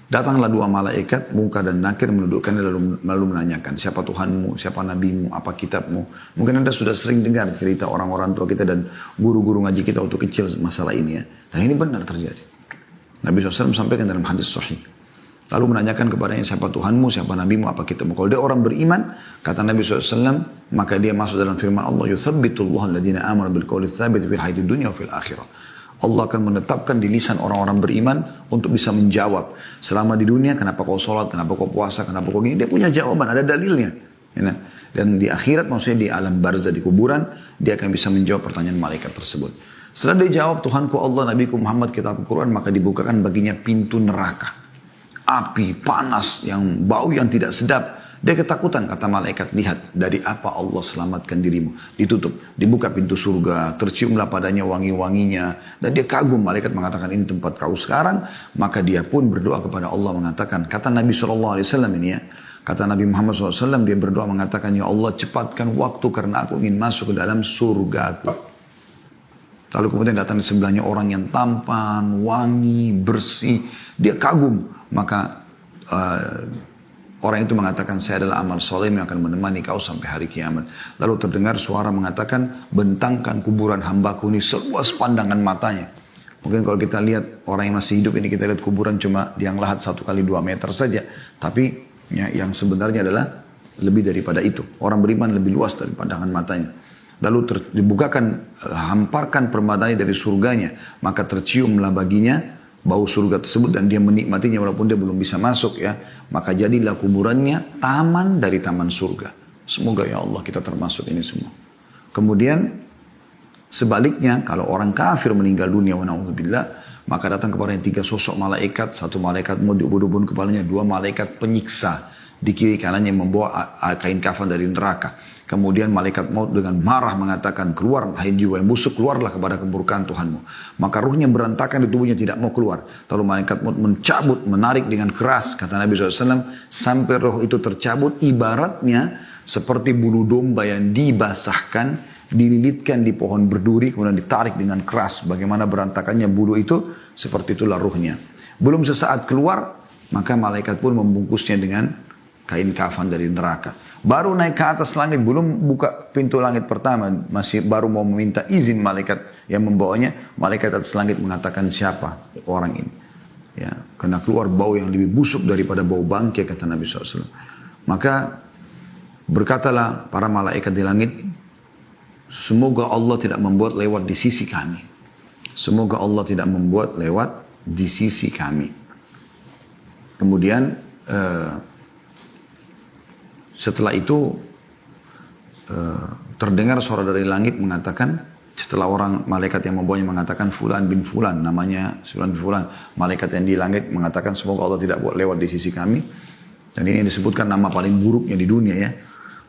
datanglah 2 malaikat, Munkar dan Nakir, mendudukkannya lalu menanyakan, siapa Tuhanmu, siapa Nabimu, apa kitabmu. Mungkin Anda sudah sering dengar cerita orang-orang tua kita dan guru-guru ngaji kita waktu kecil masalah ini ya. Dan ini benar terjadi. Nabi SAW sampaikan dalam hadis sahih. Lalu menanyakan kepadanya, siapa Tuhanmu, siapa Nabimu, apa kitabmu. Kalau dia orang beriman, kata Nabi SAW, maka dia masuk dalam firman Allah, yuthabbitullahu alladhina amanu bil qawli tsabit fil hayatid dunya wa fil akhirah. Allah akan menetapkan di lisan orang-orang beriman untuk bisa menjawab. Selama di dunia, kenapa kau sholat, kenapa kau puasa, kenapa kau gini. Dia punya jawaban, ada dalilnya. Ya, dan di akhirat, maksudnya di alam barzah, di kuburan, dia akan bisa menjawab pertanyaan malaikat tersebut. Setelah dia jawab, Tuhanku Allah, Nabiku Muhammad, kitab Al-Quran, maka dibukakan baginya pintu neraka. Api, panas, yang bau yang tidak sedap. Dia ketakutan, kata malaikat, lihat dari apa Allah selamatkan dirimu. Ditutup, dibuka pintu surga, terciumlah padanya wangi-wanginya. Dan dia kagum, malaikat mengatakan ini tempat kau sekarang. Maka dia pun berdoa kepada Allah mengatakan, kata Nabi SAW ini ya, kata Nabi Muhammad SAW, dia berdoa mengatakan, ya Allah cepatkan waktu karena aku ingin masuk ke dalam surgaku. Lalu kemudian datang di sebelahnya orang yang tampan, wangi, bersih. Dia kagum, maka orang itu mengatakan, saya adalah amal soleh yang akan menemani kau sampai hari kiamat. Lalu terdengar suara mengatakan, bentangkan kuburan hambaku ini seluas pandangan matanya. Mungkin kalau kita lihat orang yang masih hidup ini, kita lihat kuburan cuma yang lahat 1 kali 2 meter saja. Tapi ya, yang sebenarnya adalah lebih daripada itu. Orang beriman lebih luas dari pandangan matanya. Lalu dibukakan, hamparkan permadani dari surganya. Maka terciumlah baginya bau surga tersebut dan dia menikmatinya walaupun dia belum bisa masuk ya. Maka jadilah kuburannya taman dari taman surga. Semoga ya Allah kita termasuk ini semua. Kemudian sebaliknya kalau orang kafir meninggal dunia wa na'udzubillah, maka datang kepadanya 3 sosok malaikat. 1 malaikat mau diubun-ubun kepalanya, 2 malaikat penyiksa di kiri kanannya membawa kain kafan dari neraka. Kemudian malaikat maut dengan marah mengatakan, keluar hai jiwa yang busuk, keluarlah kepada kemurkaan Tuhanmu. Maka ruhnya berantakan di tubuhnya, tidak mau keluar. Lalu malaikat maut mencabut, menarik dengan keras, kata Nabi SAW, sampai roh itu tercabut, ibaratnya seperti bulu domba yang dibasahkan, dililitkan di pohon berduri, kemudian ditarik dengan keras. Bagaimana berantakannya bulu itu, seperti itulah ruhnya. Belum sesaat keluar, maka malaikat pun membungkusnya dengan kain kafan dari neraka. Baru naik ke atas langit, belum buka pintu langit pertama, masih baru mau meminta izin malaikat yang membawanya. Malaikat atas langit mengatakan, siapa orang ini? Ya, karena keluar bau yang lebih busuk daripada bau bangkai, kata Nabi SAW. Maka berkatalah para malaikat di langit, semoga Allah tidak membuat lewat di sisi kami. Semoga Allah tidak membuat lewat di sisi kami. Kemudian setelah itu terdengar suara dari langit mengatakan, setelah orang malaikat yang membawanya mengatakan Fulan bin Fulan, namanya Fulan bin Fulan, malaikat yang di langit mengatakan semoga Allah tidak buat lewat di sisi kami. Dan ini disebutkan nama paling buruknya di dunia ya.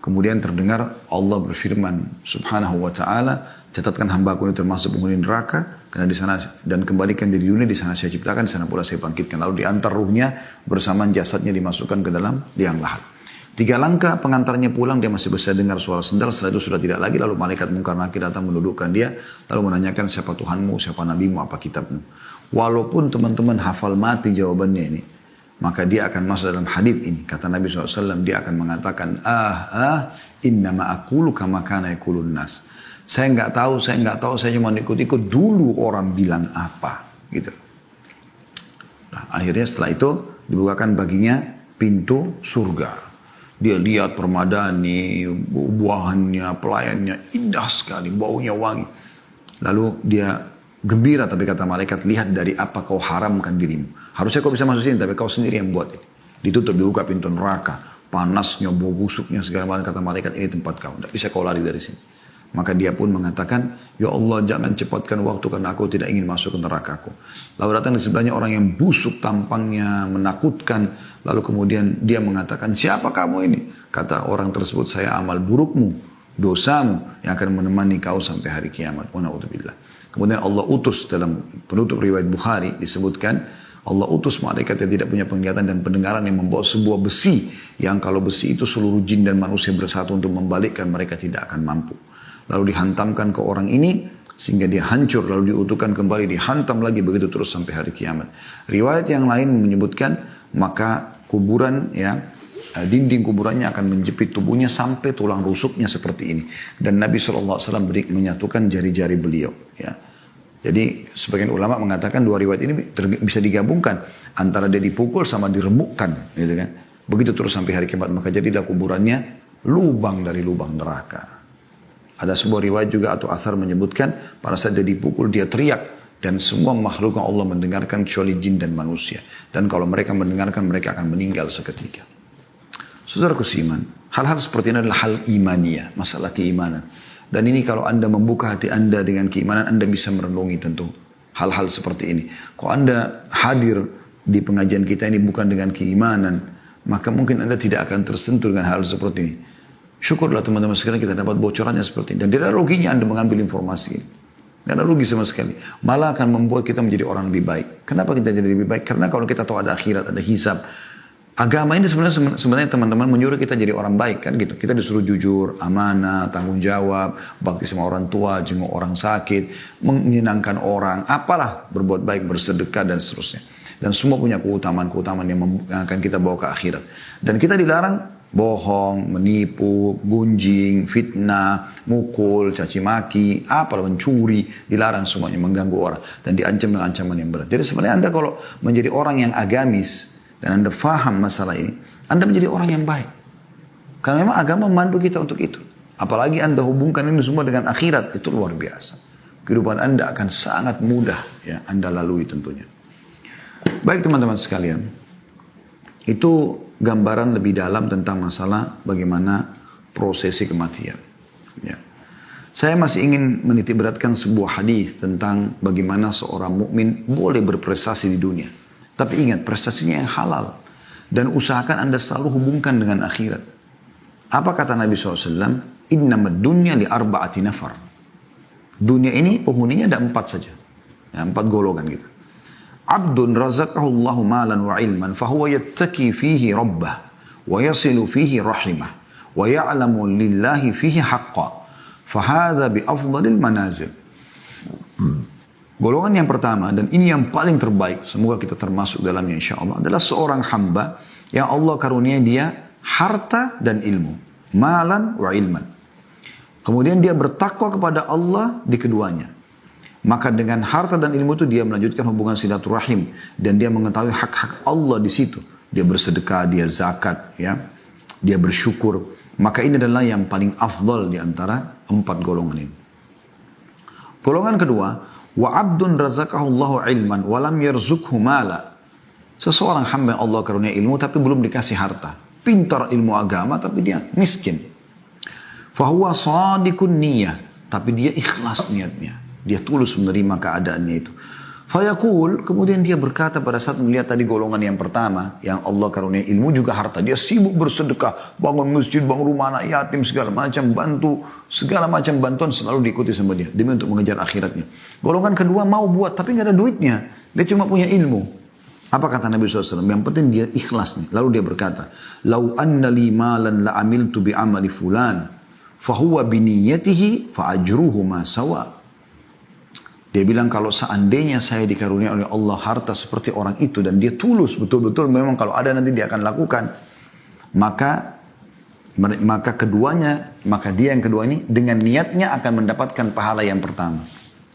Kemudian terdengar Allah berfirman subhanahu wa ta'ala, catatkan hambaku ini termasuk penghuni neraka, karena di sana dan kembalikan di dunia, di sana saya ciptakan, di sana pula saya bangkitkan. Lalu diantar ruhnya bersamaan jasadnya dimasukkan ke dalam liang lahat. 3 langkah pengantarnya pulang, dia masih bisa dengar suara sendal. Setelah itu sudah tidak lagi. Lalu malaikat Munkar Nakir datang mendudukkan dia, lalu menanyakan siapa Tuhanmu, siapa Nabimu, apa kitabmu. Walaupun teman-teman hafal mati jawabannya ini, maka dia akan masuk dalam hadits ini. Kata Nabi SAW, dia akan mengatakan, innama aqulu kama kana yaqulun nas. Saya nggak tahu, saya cuma ikut-ikut dulu orang bilang apa, gitu. Nah, akhirnya setelah itu dibukakan baginya pintu surga. Dia lihat permadani, buahannya, pelayannya indah sekali, baunya wangi. Lalu dia gembira, tapi kata malaikat, lihat dari apa kau haramkan dirimu. Harusnya kau bisa masuk sini, tapi kau sendiri yang buat ini. Ditutup, dibuka pintu neraka. panasnya, bau busuknya, segala macam. Kata malaikat, ini tempat kau, tidak bisa kau lari dari sini. Maka dia pun mengatakan, ya Allah jangan cepatkan waktu karena aku tidak ingin masuk ke nerakaku. Lalu datang di sebelahnya orang yang busuk tampangnya, menakutkan. Lalu kemudian dia mengatakan, siapa kamu ini? Kata orang tersebut, saya amal burukmu, dosamu yang akan menemani kau sampai hari kiamat. Na'udzubillah. Kemudian Allah utus, dalam penutup riwayat Bukhari disebutkan, Allah utus malaikat yang tidak punya penglihatan dan pendengaran yang membawa sebuah besi. Yang kalau besi itu seluruh jin dan manusia bersatu untuk membalikkan, mereka tidak akan mampu. Lalu dihantamkan ke orang ini sehingga dia hancur, lalu diutuhkan kembali, dihantam lagi, begitu terus sampai hari kiamat. Riwayat yang lain menyebutkan maka kuburan, ya, dinding kuburannya akan menjepit tubuhnya sampai tulang rusuknya seperti ini. Dan Nabi SAW menyatukan jari-jari beliau, ya. Jadi sebagian ulama mengatakan dua riwayat ini bisa digabungkan antara dia dipukul sama diremukkan, gitu kan. Begitu terus sampai hari kiamat, maka jadilah kuburannya lubang dari lubang neraka. Ada sebuah riwayat juga atau athar menyebutkan pada saat dia dipukul dia teriak dan semua makhluk Allah mendengarkan kecuali jin dan manusia. Dan kalau mereka mendengarkan mereka akan meninggal seketika. Saudaraku seiman, hal-hal seperti ini adalah hal imaniyah, masalah keimanan. Dan ini kalau Anda membuka hati Anda dengan keimanan, Anda bisa merenungi tentu hal-hal seperti ini. Kalau Anda hadir di pengajian kita ini bukan dengan keimanan, maka mungkin Anda tidak akan tersentuh dengan hal seperti ini. Syukurlah teman-teman sekalian kita dapat bocorannya seperti ini. Dan tidak ada ruginya Anda mengambil informasi ini. Tidak ada rugi sama sekali. Malah akan membuat kita menjadi orang lebih baik. Kenapa kita jadi lebih baik? Karena kalau kita tahu ada akhirat, ada hisab. Agama ini sebenarnya teman-teman menyuruh kita jadi orang baik kan gitu. Kita disuruh jujur, amanah, tanggung jawab, bakti sama orang tua, jenguk orang sakit, menyenangkan orang, apalah, berbuat baik, bersedekah dan seterusnya. Dan semua punya keutamaan-keutamaan yang akan kita bawa ke akhirat. Dan kita dilarang bohong, menipu, gunjing, fitnah, mukul, caci maki, apalah, mencuri, dilarang semuanya, mengganggu orang. Dan diancam dengan ancaman yang berat. Jadi sebenarnya Anda kalau menjadi orang yang agamis, dan Anda faham masalah ini, Anda menjadi orang yang baik. Karena memang agama memandu kita untuk itu. Apalagi Anda hubungkan ini semua dengan akhirat, itu luar biasa. Kehidupan Anda akan sangat mudah ya Anda lalui tentunya. Baik teman-teman sekalian, itu gambaran lebih dalam tentang masalah bagaimana prosesi kematian. Ya. Saya masih ingin menitik beratkan sebuah hadis tentang bagaimana seorang mukmin boleh berprestasi di dunia. Tapi ingat, prestasinya yang halal. Dan usahakan Anda selalu hubungkan dengan akhirat. Apa kata Nabi SAW? Innamad dunya li arba'ati nafar. Dunia ini penghuninya ada 4 saja. Ya, 4 golongan gitu. Abdun razaqahullahu malan wa ilman. Fahuwa yattaki fihi rabbah. Wa yasilu fihi rahimah. Wa ya'lamu lillahi fihi haqqa. Fahadha bi afdalil manazil. Golongan yang pertama, dan ini yang paling terbaik, semoga kita termasuk dalamnya insya Allah, adalah seorang hamba yang Allah karunia dia harta dan ilmu. Malan wa ilman. Kemudian dia bertakwa kepada Allah di keduanya. Maka dengan harta dan ilmu itu dia melanjutkan hubungan silaturahim. Dan dia mengetahui hak-hak Allah di situ. Dia bersedekah, dia zakat, ya, dia bersyukur. Maka ini adalah yang paling afdal di antara 4 golongan ini. Golongan kedua, wa abdun razaqahullahu ilman walam yarzukhu mala. Seseorang hamba yang Allah karunia ilmu tapi belum dikasih harta. Pintar ilmu agama tapi dia miskin. Fahuwa sadikun niyah, tapi dia ikhlas niatnya. Dia tulus menerima keadaannya itu. Fayaqul, kemudian dia berkata pada saat melihat tadi golongan yang pertama, yang Allah karunia ilmu juga harta. Dia sibuk bersedekah, bangun masjid, bangun rumah anak yatim, segala macam, bantu, segala macam bantuan selalu diikuti sama dia. Demi untuk mengejar akhiratnya. Golongan kedua mau buat, tapi nggak ada duitnya. Dia cuma punya ilmu. Apa kata Nabi SAW? Yang penting dia ikhlas nih. Lalu dia berkata, Lau anna li malan la amiltu bi amali fulan, fahuwa biniyatihi fa ajruhu ma sawa. Dia bilang kalau seandainya saya dikarunia oleh Allah harta seperti orang itu dan dia tulus betul-betul memang kalau ada nanti dia akan lakukan, maka dia yang kedua ini dengan niatnya akan mendapatkan pahala yang pertama.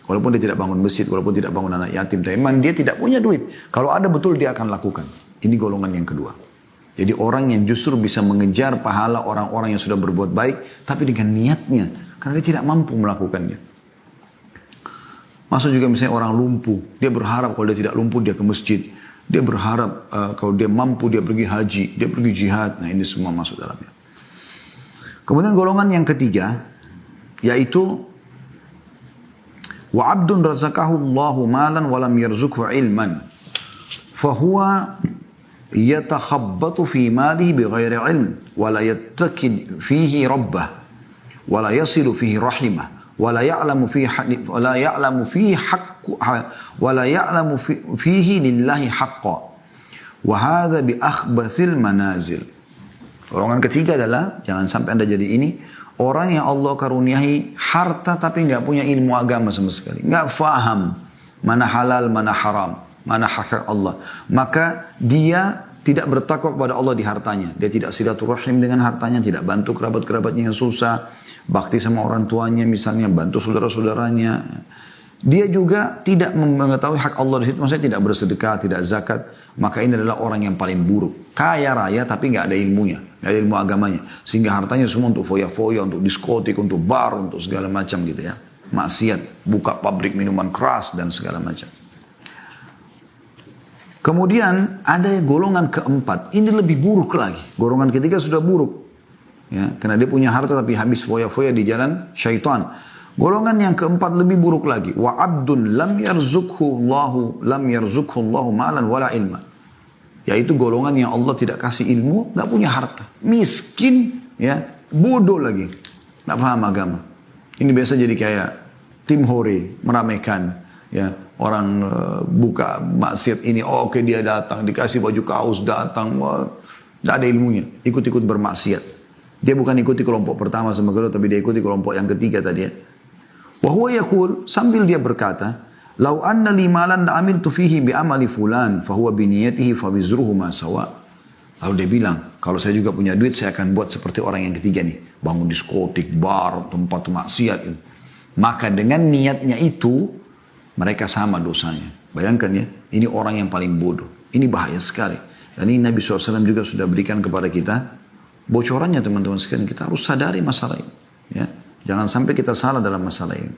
Walaupun dia tidak bangun masjid, walaupun tidak bangun anak yatim, tapi memang dia tidak punya duit. Kalau ada betul dia akan lakukan. Ini golongan yang kedua. Jadi orang yang justru bisa mengejar pahala orang-orang yang sudah berbuat baik, tapi dengan niatnya, karena dia tidak mampu melakukannya. Masuk juga misalnya orang lumpuh, dia berharap kalau dia tidak lumpuh dia ke masjid. Dia berharap kalau dia mampu dia pergi haji, dia pergi jihad. Nah ini semua masuk dalamnya. Kemudian golongan yang ketiga, yaitu wa abdun razaqahu Allahu malan wa lam yarzuqhu ilman fahuwa yatakhabbatu fi malihi bighairi ilm wa la yattaqi fihi rabbah wa la yasilu fihi rahimah wa la ya'lamu fihi lillahi haqqan wa hadha bi akhbathil manazil. Golongan ketiga adalah, jangan sampai Anda jadi ini, orang yang Allah karuniai harta tapi nggak punya ilmu agama sama sekali. Nggak faham mana halal, mana haram, mana hak Allah. Maka dia tidak bertakwa kepada Allah di hartanya. Dia tidak silaturahim dengan hartanya, tidak bantu kerabat-kerabatnya yang susah, bakti sama orang tuanya misalnya, bantu saudara-saudaranya. Dia juga tidak mengetahui hak Allah di situ, maksudnya tidak bersedekah, tidak zakat. Maka ini adalah orang yang paling buruk. Kaya raya tapi nggak ada ilmunya, nggak ada ilmu agamanya. Sehingga hartanya semua untuk foya-foya, untuk diskotik, untuk bar, untuk segala macam gitu ya. Maksiat, buka pabrik minuman keras dan segala macam. Kemudian ada golongan keempat, ini lebih buruk lagi. Golongan ketiga sudah buruk. Ya, karena dia punya harta tapi habis foya-foya di jalan syaitan. Golongan yang keempat lebih buruk lagi. Wa abdun lam yarzukhu Allahu malan wala ilma. Yaitu golongan yang Allah tidak kasih ilmu, nggak punya harta, miskin, ya, bodoh lagi, nggak paham agama. Ini biasa jadi kayak tim hore meramaikan, ya, orang buka maksiat ini, oh, oke dia datang, dikasih baju kaos datang, wah, nggak ada ilmunya, ikut-ikut bermaksiat. Dia bukan ikuti kelompok pertama sama kedua, tapi dia ikuti kelompok yang ketiga tadi ya. Wahwa yaqul, sambil dia berkata, lau anna li malan la amiltu fihi bi amali fulan fahuwa bi niyatihi fa wizruhu ma sawa. Lalu dia bilang, kalau saya juga punya duit saya akan buat seperti orang yang ketiga nih, bangun diskotik, bar, tempat maksiat itu. Maka dengan niatnya itu mereka sama dosanya. Bayangkan ya, ini orang yang paling bodoh. Ini bahaya sekali. Dan ini Nabi SAW juga sudah berikan kepada kita bocorannya teman-teman sekalian. Kita harus sadari masalah ini. Ya. Jangan sampai kita salah dalam masalah ini.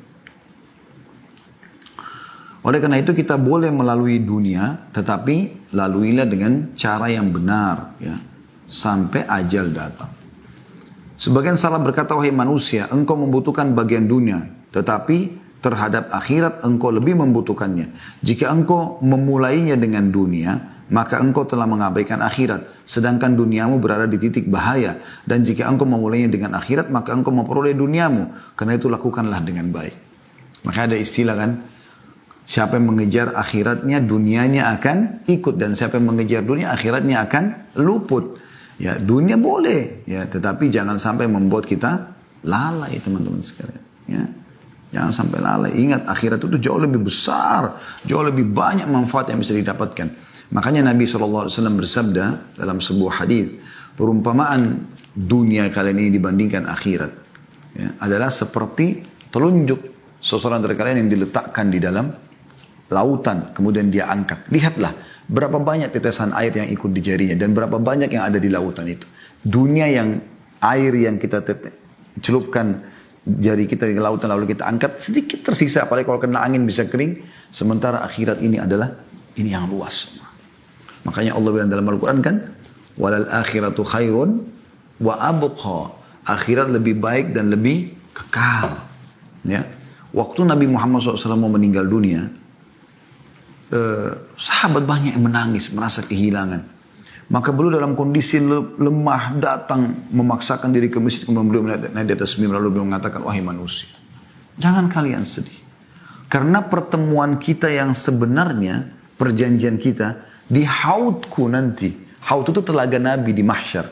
Oleh karena itu kita boleh melalui dunia, tetapi laluilah dengan cara yang benar, ya, sampai ajal datang. Sebagian salah berkata, wahai manusia, engkau membutuhkan bagian dunia, tetapi terhadap akhirat engkau lebih membutuhkannya. Jika engkau memulainya dengan dunia, maka engkau telah mengabaikan akhirat. Sedangkan duniamu berada di titik bahaya. Dan jika engkau memulainya dengan akhirat, maka engkau memperoleh duniamu. Karena itu lakukanlah dengan baik. Maka ada istilah kan, siapa yang mengejar akhiratnya, dunianya akan ikut. Dan siapa yang mengejar dunia, akhiratnya akan luput. Ya, dunia boleh, ya, tetapi jangan sampai membuat kita lalai teman-teman sekalian. Ya. Jangan sampai lalai. Ingat, akhirat itu jauh lebih besar, jauh lebih banyak manfaat yang bisa didapatkan. Makanya Nabi SAW bersabda dalam sebuah hadis, perumpamaan dunia kalian ini dibandingkan akhirat, ya, adalah seperti telunjuk seseorang dari kalian yang diletakkan di dalam lautan, kemudian dia angkat. Lihatlah berapa banyak tetesan air yang ikut di jarinya dan berapa banyak yang ada di lautan itu. Dunia yang air yang kita celupkan jari kita di lautan lalu kita angkat sedikit tersisa, apalagi kalau kena angin bisa kering. Sementara akhirat ini adalah ini yang luas. Makanya Allah bilang dalam Al-Quran kan, walal akhiratu khairun wa abqa. Akhirat lebih baik dan lebih kekal. Ya. Waktu Nabi Muhammad SAW mau meninggal dunia, sahabat banyak yang menangis, merasa kehilangan. Maka beliau dalam kondisi lemah datang, memaksakan diri ke masjid, kemudian beliau naik di atas mimbar, lalu beliau mengatakan, wahai manusia, jangan kalian sedih. Karena pertemuan kita yang sebenarnya, perjanjian kita, di haudku nanti. Haud itu telaga Nabi di mahsyar.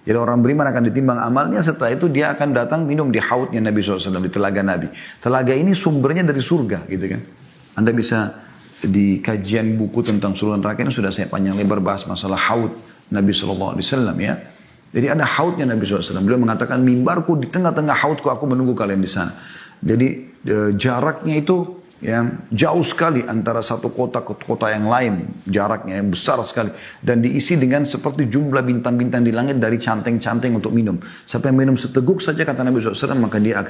Jadi orang beriman akan ditimbang amalnya, setelah itu dia akan datang minum di haudnya Nabi SAW, di telaga Nabi. Telaga ini sumbernya dari surga gitu kan. Anda bisa di kajian buku tentang surga neraka ini sudah saya panjang lebar bahas masalah haud Nabi SAW ya. Jadi ada haudnya Nabi SAW. Beliau mengatakan, mimbarku di tengah-tengah haudku, aku menunggu kalian di sana. Jadi jaraknya itu ya, jauh sekali antara satu kota ke kota yang lain, jaraknya yang besar sekali, dan diisi dengan seperti jumlah bintang-bintang di langit dari canteng-canteng untuk minum. Sampai minum seteguk saja kata Nabi SAW, maka dia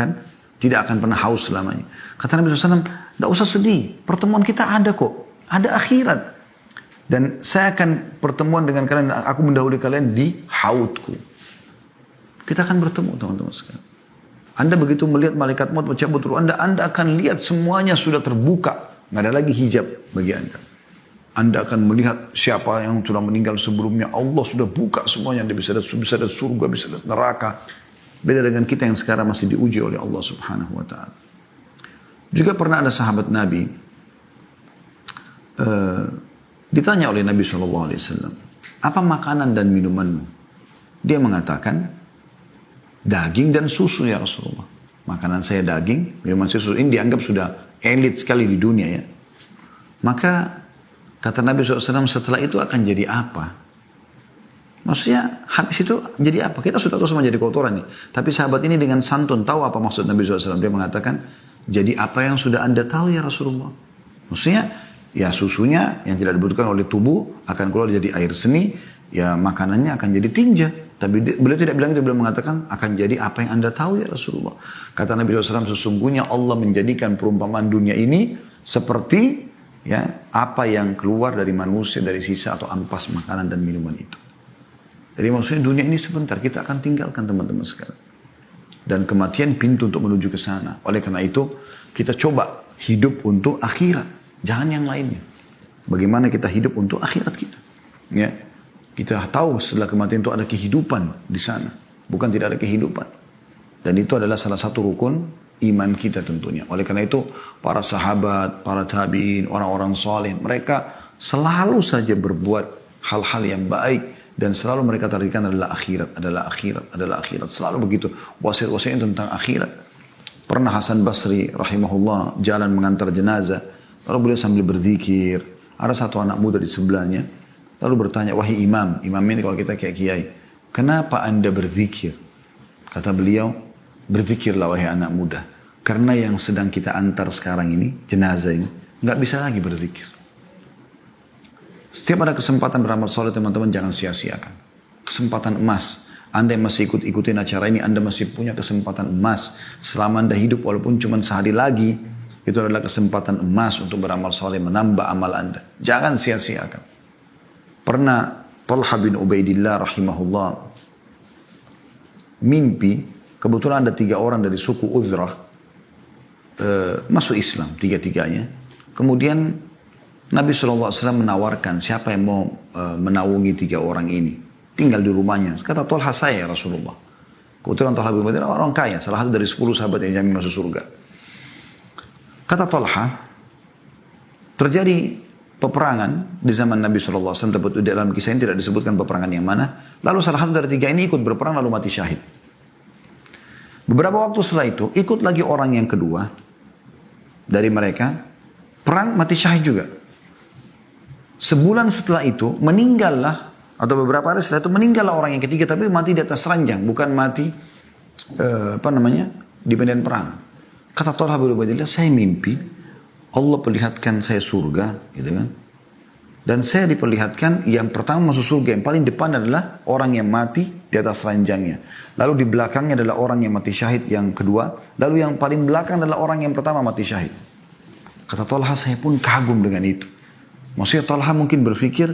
tidak akan pernah haus selamanya. Kata Nabi SAW, tidak usah sedih, pertemuan kita ada kok, ada akhirat. Dan saya akan pertemuan dengan kalian, aku mendahului kalian di haudku. Kita akan bertemu teman-teman sekalian. Anda begitu melihat malaikat maut mencabut ruh Anda akan lihat semuanya sudah terbuka. Nggak ada lagi hijab bagi Anda. Anda akan melihat siapa yang sudah meninggal sebelumnya. Allah sudah buka semuanya. Anda bisa lihat surga, bisa lihat neraka. Beda dengan kita yang sekarang masih diuji oleh Allah subhanahu wa ta'ala. Juga pernah ada sahabat Nabi. Ditanya oleh Nabi SAW. Apa makanan dan minumanmu? Dia mengatakan. Daging dan susu ya Rasulullah. Makanan saya daging, minuman susu. Ini dianggap sudah elit sekali di dunia ya. Maka kata Nabi SAW setelah itu akan jadi apa? Maksudnya habis itu jadi apa? Kita sudah tahu semua jadi kotoran nih. Tapi sahabat ini dengan santun tahu apa maksud Nabi SAW. Dia mengatakan, jadi apa yang sudah Anda tahu ya Rasulullah? Maksudnya ya susunya yang tidak dibutuhkan oleh tubuh akan keluar jadi air seni. Ya makanannya akan jadi tinja. Tapi beliau tidak bilang itu, beliau mengatakan akan jadi apa yang Anda tahu ya Rasulullah. Kata Nabi SAW, sesungguhnya Allah menjadikan perumpamaan dunia ini seperti ya apa yang keluar dari manusia dari sisa atau ampas makanan dan minuman itu. Jadi maksudnya dunia ini sebentar kita akan tinggalkan teman-teman sekarang. Dan kematian pintu untuk menuju ke sana. Oleh karena itu kita coba hidup untuk akhirat, jangan yang lainnya. Bagaimana kita hidup untuk akhirat kita? Ya. Kita tahu setelah kematian itu ada kehidupan di sana. Bukan tidak ada kehidupan. Dan itu adalah salah satu rukun iman kita tentunya. Oleh karena itu para sahabat, para tabi'in, orang-orang soleh. Mereka selalu saja berbuat hal-hal yang baik. Dan selalu mereka tarikan adalah akhirat, adalah akhirat, adalah akhirat. Selalu begitu. Wasiat-wasiatnya tentang akhirat. Pernah Hasan Basri rahimahullah jalan mengantar jenazah. Lalu beliau sambil berzikir. Ada satu anak muda di sebelahnya. Lalu bertanya, wahai imam, imam ini kalau kita kayak kiai, kenapa anda berzikir? Kata beliau, berzikirlah wahai anak muda. Karena yang sedang kita antar sekarang ini, jenazah ini, nggak bisa lagi berzikir. Setiap ada kesempatan beramal soleh teman-teman jangan sia-siakan. Kesempatan emas. Anda yang masih ikutin acara ini, anda masih punya kesempatan emas. Selama anda hidup walaupun cuma sehari lagi, itu adalah kesempatan emas untuk beramal soleh, menambah amal anda. Jangan sia-siakan. Pernah Talha bin Ubaidillah rahimahullah mimpi, kebetulan ada 3 orang dari suku Uzrah masuk Islam, 3-tiganya. Kemudian Nabi SAW menawarkan siapa yang mau menaungi 3 orang ini. Tinggal di rumahnya. Kata Talha, saya ya Rasulullah. Kebetulan Talha bin Ubaidillah orang kaya, salah satu dari 10 sahabat yang jamin masuk surga. Kata Talha, terjadi peperangan di zaman Nabi SAW, dalam kisah ini tidak disebutkan peperangan yang mana. Lalu salah satu dari 3 ini ikut berperang lalu mati syahid. Beberapa waktu setelah itu ikut lagi orang yang kedua dari mereka, perang mati syahid juga. Sebulan setelah itu meninggallah, atau beberapa hari setelah itu meninggallah orang yang ketiga, tapi mati di atas ranjang, bukan mati di medan perang. Kata Talha bin Ubaidillah, saya mimpi Allah perlihatkan saya surga, gitu kan? Dan saya diperlihatkan yang pertama masuk surga, yang paling depan adalah orang yang mati di atas ranjangnya. Lalu di belakangnya adalah orang yang mati syahid yang kedua. Lalu yang paling belakang adalah orang yang pertama mati syahid. Kata Talha, saya pun kagum dengan itu. Maksudnya Talha mungkin berpikir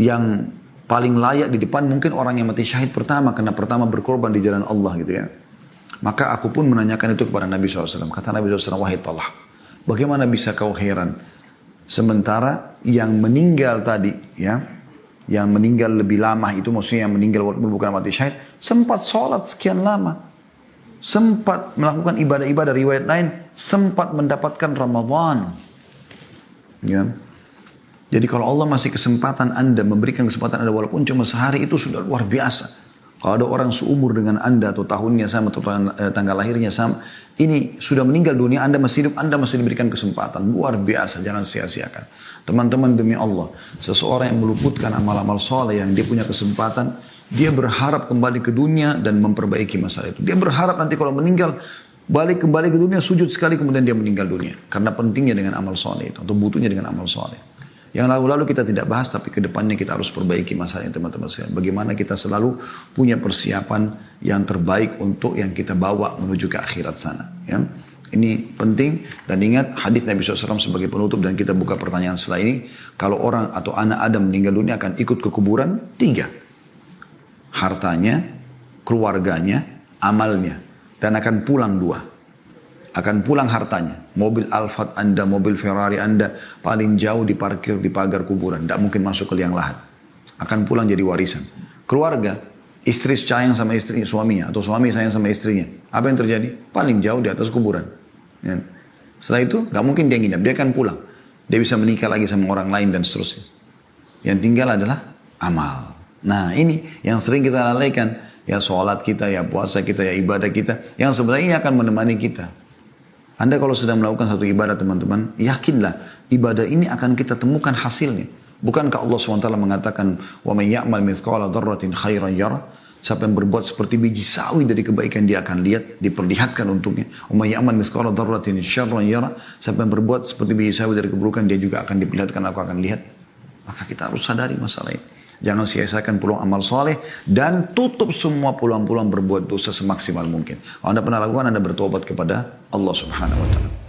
yang paling layak di depan mungkin orang yang mati syahid pertama, karena pertama berkorban di jalan Allah gitu ya. Maka aku pun menanyakan itu kepada Nabi SAW. Kata Nabi SAW, wahai Talha, bagaimana bisa kau heran? Sementara yang meninggal tadi, ya, yang meninggal lebih lama itu, maksudnya yang meninggal bukan mati syahid, sempat sholat sekian lama, sempat melakukan ibadah-ibadah, riwayat lain, sempat mendapatkan Ramadan. Ya. Jadi kalau Allah masih kesempatan anda, memberikan kesempatan anda walaupun cuma sehari, itu sudah luar biasa. Kalau ada orang seumur dengan anda atau tahunnya sama atau tanggal lahirnya sama, ini sudah meninggal dunia, anda masih hidup, anda masih diberikan kesempatan. Luar biasa, jangan sia-siakan. Teman-teman demi Allah, seseorang yang meluputkan amal-amal soleh yang dia punya kesempatan, dia berharap kembali ke dunia dan memperbaiki masalah itu. Dia berharap nanti kalau meninggal, balik kembali ke dunia, sujud sekali kemudian dia meninggal dunia. Karena pentingnya dengan amal soleh itu, atau butuhnya dengan amal soleh. Yang lalu-lalu kita tidak bahas, tapi ke depannya kita harus perbaiki masalahnya teman-teman sekalian. Bagaimana kita selalu punya persiapan yang terbaik untuk yang kita bawa menuju ke akhirat sana. Ya. Ini penting, dan ingat hadis Nabi SAW sebagai penutup, dan kita buka pertanyaan setelah ini. Kalau orang atau anak Adam meninggal dunia akan ikut ke kuburan 3. Hartanya, keluarganya, amalnya. Dan akan pulang 2. Akan pulang hartanya. Mobil Alphard Anda, mobil Ferrari Anda paling jauh diparkir di pagar kuburan. Tidak mungkin masuk ke liang lahat. Akan pulang jadi warisan. Keluarga, istri sayang sama istri suaminya, atau suami sayang sama istrinya. Apa yang terjadi? Paling jauh di atas kuburan. Ya. Setelah itu gak mungkin dia nginap, dia akan pulang. Dia bisa menikah lagi sama orang lain dan seterusnya. Yang tinggal adalah amal. Nah ini yang sering kita lalaikan. Ya sholat kita, ya puasa kita, ya ibadah kita. Yang sebenarnya akan menemani kita. Anda kalau sedang melakukan satu ibadah teman-teman, yakinlah ibadah ini akan kita temukan hasilnya. Bukankah Allah SWT mengatakan, وَمَنْ يَعْمَلْ مِثْقَالَ ذَرَّةٍ خَيْرًا يَرَهُ. Siapa yang berbuat seperti biji sawi dari kebaikan dia akan lihat, diperlihatkan untuknya. وَمَنْ يَعْمَلْ مِثْقَالَ ذَرَّةٍ شَرًّا يَرَهُ. Siapa yang berbuat seperti biji sawi dari keburukan dia juga akan diperlihatkan, aku akan lihat. Maka kita harus sadari masalah ini. Jangan sia-siakan peluang amal soleh dan tutup semua peluang-peluang berbuat dosa semaksimal mungkin. Kalau Anda pernah lakukan, Anda bertobat kepada Allah Subhanahu wa Ta'ala.